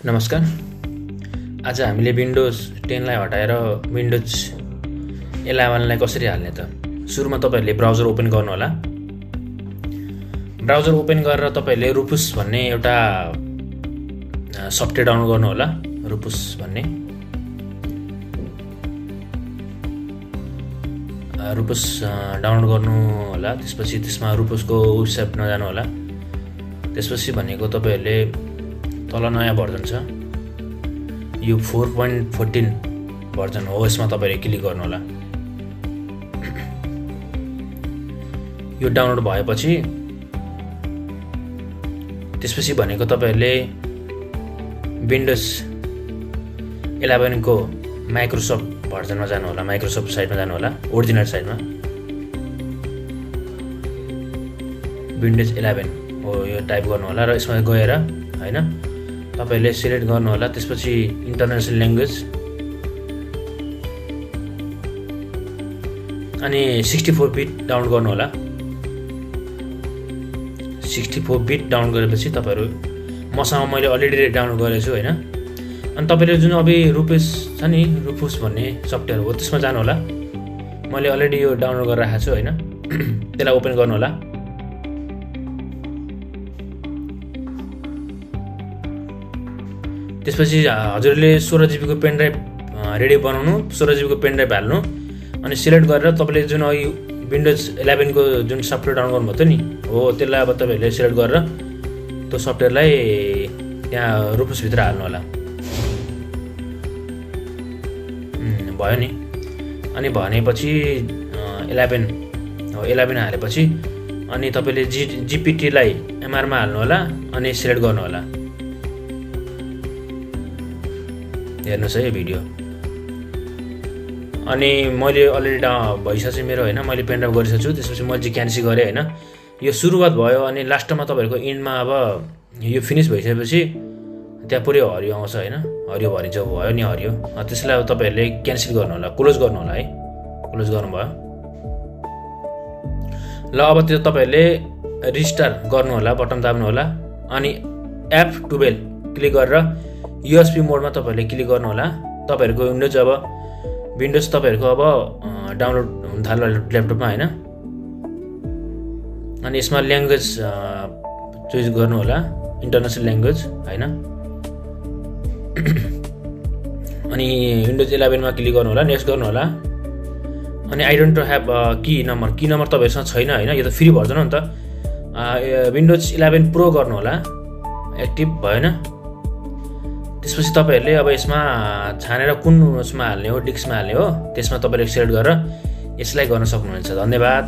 नमस्कार। आज हामीले विन्डोज 10 लाई हटाएर विन्डोज 11 लाई कसरी हाल्ने त। सुरुमा तपाईहरुले ब्राउजर ओपन गर्नु होला। ब्राउजर ओपन गरेर तपाईहरुले रुपुस भन्ने एउटा सफ्टवेयर डाउनलोड गर्नु होला। रुपुस भन्ने रुपुस डाउनलोड गर्नु होला। त्यसपछि त्यसमा रुपुसको वेबसाइटमा जानु होला। त्यसपछि भनेको तपाईहरुले तल नयाँ भर्जन छ, यो 4.14 भर्जन हो। यसमा तपाईहरुले क्लिक गर्नु होला। यो डाउनलोड भएपछि त्यसपछि भनेको तपाईहरुले विन्डोज 11 को माइक्रोसफ्ट भर्जनमा जानु होला। माइक्रोसफ्ट साइटमा जानु होला, ओरिजिनल साइटमा। विन्डोज 11 हो यो टाइप गर्नु होला र यसमा गएर हैन तपाईहरुले सिलेक्ट गर्नु होला। त्यसपछि इन्टरनेशनल ल्याङ्ग्वेज अनि 64 बिट डाउनलोड गर्नु होला। 64 बिट डाउनलोड गरेपछि तपाईहरु मसँग मैले अलरेडी डाउनलोड गरेको छु हैन। अनि तपाईले जुन अबि रुपुस छ नि, रुपुस भन्ने सफ्टवेयर हो, त्यसमा जानु होला। मैले अलरेडी यो डाउनलोड गरेर राखेको छु हैन। त्यसलाई ओपन गर्नु होला। त्यसपछि हजुरले 16 GB को पेन ड्राइभ रेडी बनाउनु, 16 GB को पेन ड्राइभ हाल्नु अनि सिलेक्ट गरेर तपाईले जुन अघि विन्डोज 11 को जुन सफ्टवेयर डाउनलोड गर्नुभयो त नि हो, त्यसलाई अब तपाईहरुले सिलेक्ट गरेर त्यो सफ्टवेयरलाई त्यहाँ रुपुस भित्र हाल्नु होला। भयो नि। अनि भनेपछि 11 हो, 11 हालेपछि अनि तपाईले जीपीटी लाई एमआर मा हाल्नु होला अनि सिलेक्ट गर्नु होला। हेर्नुस् है भिडियो। अनि मैले अलरेडी भइसक्यो मेरो हैन, मैले पेन ड्राइभ गरिसकेको छु। त्यसपछि मैले चाहिँ क्यान्सल गरे हैन। यो सुरुवात भयो अनि लास्टमा तपाईहरुको इन्डमा अब यो फिनिश भइसकेपछि त्यहाँ पुरै हरियो आउँछ हैन। हरियो भरिन्छ, भयो नि हरियो। त्यसलाई अब तपाईहरुले क्यान्सल गर्नु होला, क्लोज गर्नु होला है। क्लोज गर्नुभयो ल। अब त्यो तपाईहरुले रिस्टार्ट गर्नु होला, बटन दाब्नु होला अनि F12 क्लिक गरेर USB मोडमा तपाईहरुले क्लिक गर्नु होला। तपाईहरुको विन्डोज तपाईहरुको अब डाउनलोड हुन थाल्यो ल्यापटपमा हैन। अनि यसमा ल्याङ्ग्वेज चुज गर्नु होला, इन्टरनेशनल ल्याङ्ग्वेज हैन। अनि विन्डोज 11 मा क्लिक गर्नु होला, नेक्स्ट गर्नु होला। अनि I don't have key number तपाईहरुसँग छैन हैन, यो त फ्री भर्जन हो नि त। विन्डोज 11 प्रो गर्नु होला, एक्टिभ भएन। त्यसपछि तपाईहरुले अब यसमा छानेर कुन उसमा हाल्ने हो, डिस्कमा हाल्ने हो, त्यसमा तपाईले सिलेक्ट गरेर यसलाई गर्न सक्नुहुन्छ। धन्यवाद।